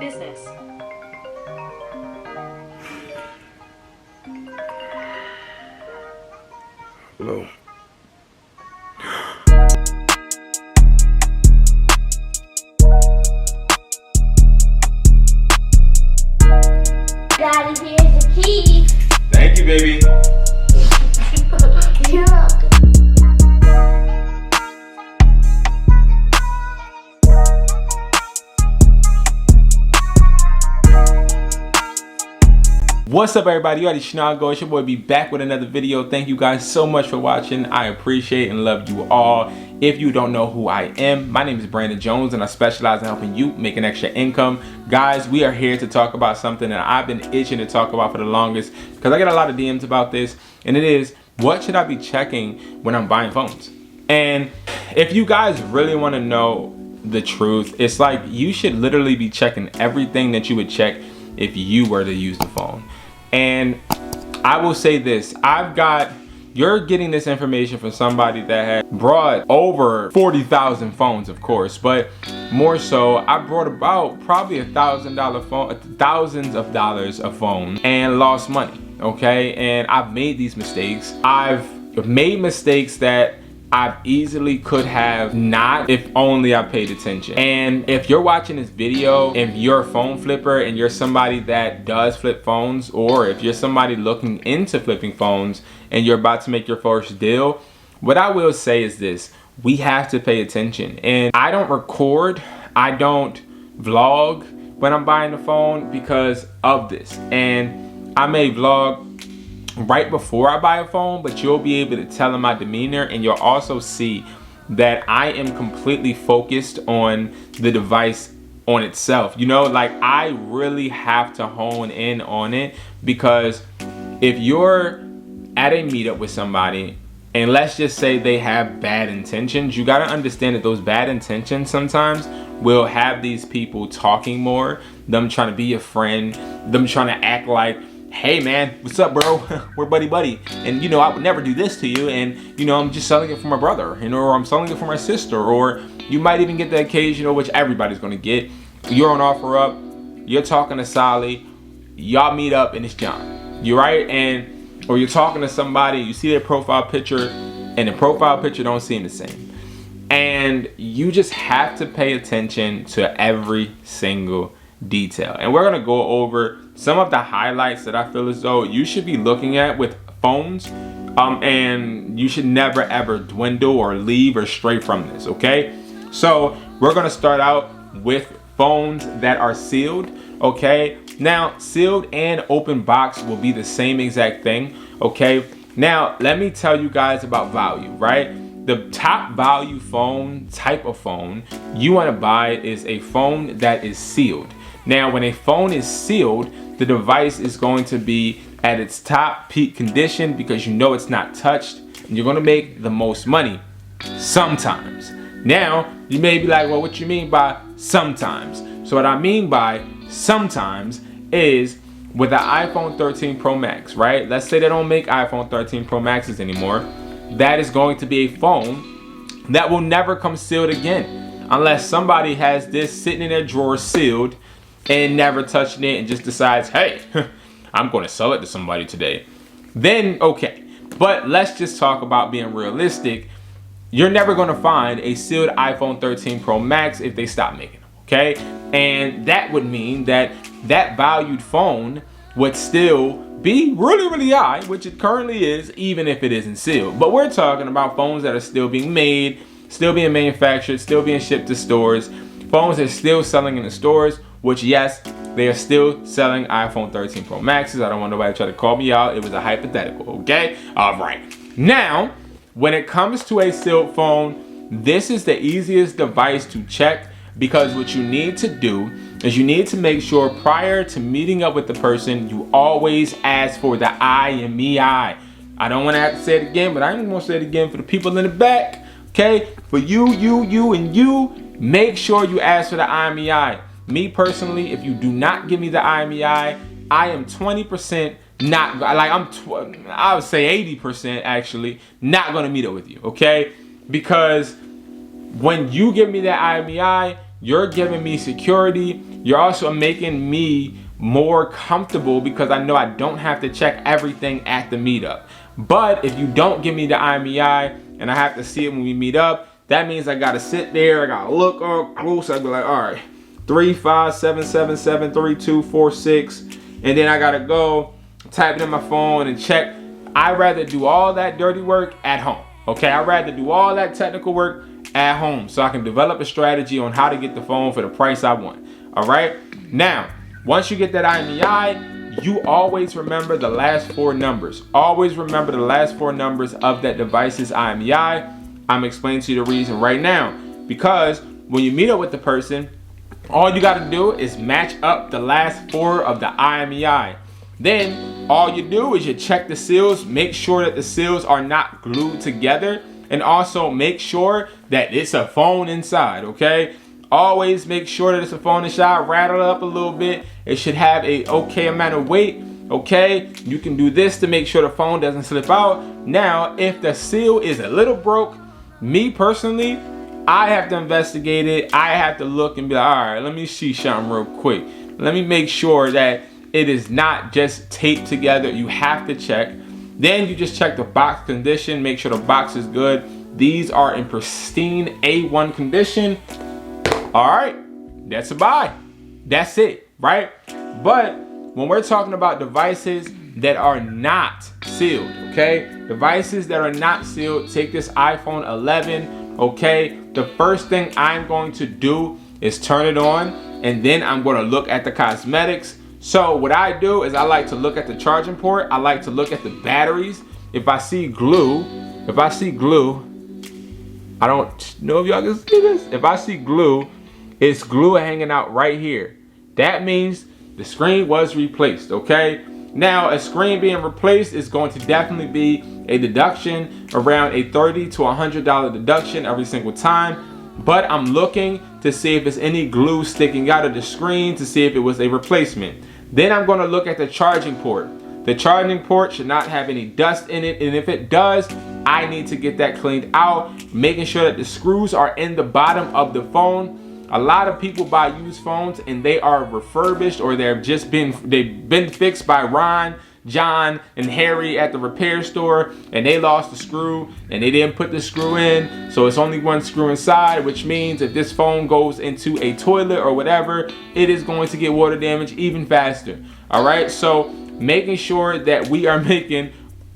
business. Hello. Daddy, here's the key. Thank you, baby. You're welcome. What's up, everybody? You already Schnago. It's your boy B back with another video. Thank you guys so much for watching. I appreciate and love you all. If you don't know who I am, my name is Brandon Jones and I specialize in helping you make an extra income. Guys, we are here to talk about something that I've been itching to talk about for the longest because I get a lot of DMs about this, and it is, what should I be checking when I'm buying phones? And if you guys really want to know the truth, it's like you should literally be checking everything that you would check if you were to use the phone. And I will say this, you're getting this information from somebody that had brought over 40,000 phones, of course, but more so, I brought about probably $1,000 phone, thousands of dollars of phone, and lost money, okay? And I've made these mistakes. I've made mistakes that I easily could have not if only I paid attention. And if you're watching this video, if you're a phone flipper and you're somebody that does flip phones, or if you're somebody looking into flipping phones and you're about to make your first deal, what I will say is this: we have to pay attention. And I don't record, I don't vlog when I'm buying the phone because of this. And I may vlog right before I buy a phone, but you'll be able to tell in my demeanor, and you'll also see that I am completely focused on the device on itself. You know, like I really have to hone in on it, because if you're at a meetup with somebody and let's just say they have bad intentions, you got to understand that those bad intentions sometimes will have these people talking more, them trying to be a friend, them trying to act like, hey man, what's up, bro? We're buddy. And you know, I would never do this to you. And you know, I'm just selling it for my brother, you know, or I'm selling it for my sister. Or you might even get the occasional, which everybody's gonna get. You're on OfferUp, you're talking to Sally, y'all meet up and it's John. You're right, or you're talking to somebody, you see their profile picture, and the profile picture don't seem the same. And you just have to pay attention to every single detail. And we're gonna go over some of the highlights that I feel as though you should be looking at with phones, and you should never ever dwindle or leave or stray from this, okay? So we're gonna start out with phones that are sealed, okay? Now, sealed and open box will be the same exact thing, okay? Now, let me tell you guys about value, right? The top value phone, type of phone you wanna buy is a phone that is sealed. Now, when a phone is sealed, the device is going to be at its top peak condition because you know it's not touched, and you're gonna make the most money sometimes. Now, you may be like, well, what you mean by sometimes? So what I mean by sometimes is with the iPhone 13 Pro Max, right? Let's say they don't make iPhone 13 Pro Maxes anymore. That is going to be a phone that will never come sealed again, unless somebody has this sitting in their drawer sealed and never touching it and just decides, hey, I'm going to sell it to somebody today. Then, okay. But let's just talk about being realistic. You're never going to find a sealed iPhone 13 Pro Max if they stop making them, okay? And that would mean that that valued phone would still be really, really high, which it currently is, even if it isn't sealed. But we're talking about phones that are still being made, still being manufactured, still being shipped to stores, phones that are still selling in the stores, which, yes, they are still selling iPhone 13 Pro Maxes. I don't want nobody to try to call me out. It was a hypothetical, okay? All right. Now, when it comes to a sealed phone, this is the easiest device to check, because what you need to do is you need to make sure prior to meeting up with the person, you always ask for the IMEI. I don't want to have to say it again, but I'm going to say it again for the people in the back, okay? For you, and you, make sure you ask for the IMEI. Me personally, if you do not give me the IMEI, I am 20% not, like I would say 80% actually, not gonna meet up with you, okay? Because when you give me that IMEI, you're giving me security. You're also making me more comfortable because I know I don't have to check everything at the meetup. But if you don't give me the IMEI and I have to see it when we meet up, that means I gotta sit there, I gotta look up close. I'd be like, all right, 357773246, and then I gotta go type it in my phone and check. I'd rather do all that dirty work at home. Okay, I'd rather do all that technical work at home so I can develop a strategy on how to get the phone for the price I want. All right, now once you get that IMEI, you always remember the last 4 numbers. Always remember the last 4 numbers of that device's IMEI. I'm explaining to you the reason right now, because when you meet up with the person, all you got to do is match up the last 4 of the IMEI. Then all you do is you check the seals, make sure that the seals are not glued together, and also make sure that it's a phone inside, okay? Always make sure that it's a phone inside. Rattle it up a little bit. It should have a okay amount of weight, okay? You can do this to make sure the phone doesn't slip out. Now, if the seal is a little broke, me personally, I have to investigate it. I have to look and be like, all right, let me see something real quick. Let me make sure that it is not just taped together. You have to check. Then you just check the box condition, make sure the box is good. These are in pristine A1 condition. All right, that's a buy. That's it, right? But when we're talking about devices that are not sealed, okay? Devices that are not sealed, take this iPhone 11, okay? The first thing I'm going to do is turn it on, and then I'm going to look at the cosmetics. So what I do is I like to look at the charging port. I like to look at the batteries. If I see glue, I don't know if y'all can see this. If I see glue, it's glue hanging out right here. That means the screen was replaced, okay? Now, a screen being replaced is going to definitely be a deduction, around a $30 to $100 deduction every single time. But I'm looking to see if there's any glue sticking out of the screen to see if it was a replacement. Then I'm going to look at the charging port. The charging port should not have any dust in it, and if it does, I need to get that cleaned out, making sure that the screws are in the bottom of the phone. A lot of people buy used phones and they are refurbished, or they've been fixed by Ron, John, and Harry at the repair store, and they lost the screw and they didn't put the screw in, so it's only one screw inside, which means if this phone goes into a toilet or whatever, it is going to get water damage even faster. All right, so making sure that we are making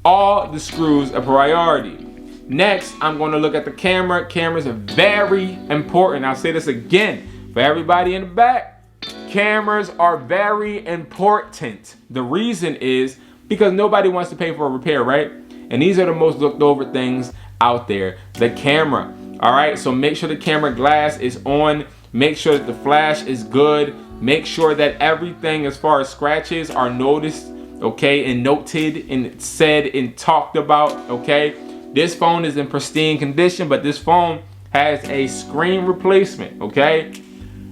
all the screws a priority. Next, I'm going to look at the camera. Cameras are very important. I'll say this again for everybody in the back. Cameras are very important. The reason is because nobody wants to pay for a repair, right? And these are the most looked over things out there. The camera. All right, so make sure the camera glass is on. Make sure that the flash is good. Make sure that everything as far as scratches are noticed, okay, and noted and said and talked about, okay? This phone is in pristine condition, but this phone has a screen replacement, okay?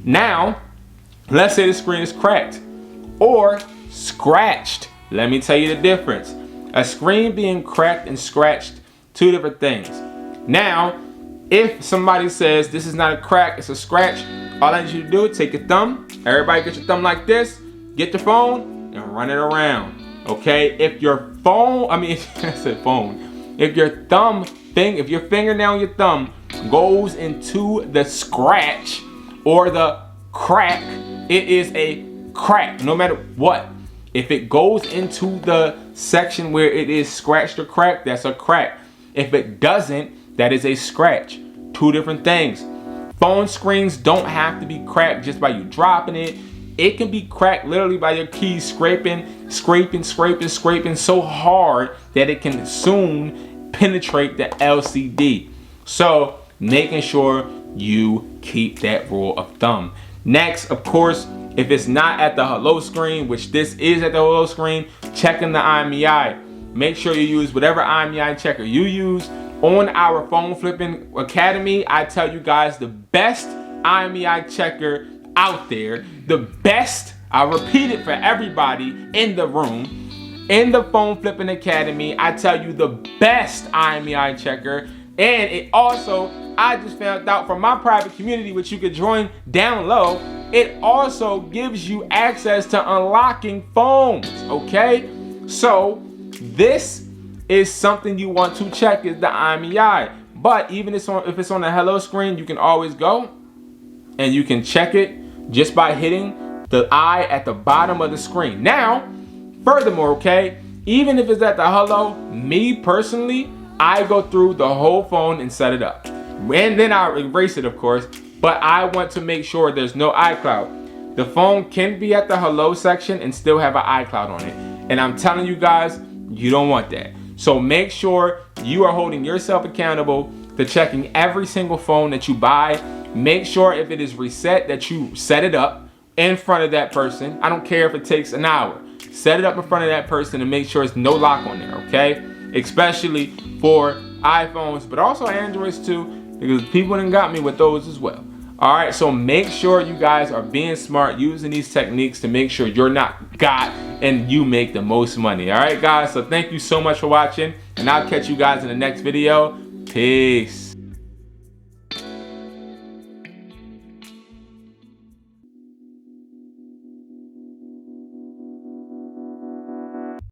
Now, let's say the screen is cracked or scratched. Let me tell you the difference. A screen being cracked and scratched, 2 different things. Now, if somebody says this is not a crack, it's a scratch, all I need you to do is take your thumb. Everybody get your thumb like this. Get the phone and run it around, okay? If your phone, I said phone. If your if your fingernail on your thumb goes into the scratch or the crack, it is a crack, no matter what. If it goes into the section where it is scratched or cracked, that's a crack. If it doesn't, that is a scratch. 2 different things. Phone screens don't have to be cracked just by you dropping it. It can be cracked literally by your keys scraping so hard that it can soon penetrate the LCD. So making sure you keep that rule of thumb. Next, of course, if it's not at the hello screen, which this is at the hello screen, checking the IMEI. Make sure you use whatever IMEI checker you use. On our Phone Flipping Academy, I tell you guys the best IMEI checker out there, the best, I'll repeat it for everybody in the room. In the Phone Flipping Academy, I tell you the best IMEI checker And it also, I just found out from my private community, which you could join down low, it also gives you access to unlocking phones, okay? So this is something you want to check, is the IMEI. But even if it's on the hello screen, you can always go and you can check it just by hitting the I at the bottom of the screen. Now, furthermore, okay, even if it's at the hello, me personally, I go through the whole phone and set it up. And then I erase it, of course, but I want to make sure there's no iCloud. The phone can be at the hello section and still have an iCloud on it. And I'm telling you guys, you don't want that. So make sure you are holding yourself accountable to checking every single phone that you buy. Make sure if it is reset that you set it up in front of that person. I don't care if it takes an hour. Set it up in front of that person and make sure there's no lock on there, okay? Especially for iPhones, but also Androids too, because people done got me with those as well. All right, so make sure you guys are being smart, using these techniques to make sure you're not got and you make the most money. All right, guys, so thank you so much for watching, and I'll catch you guys in the next video. Peace.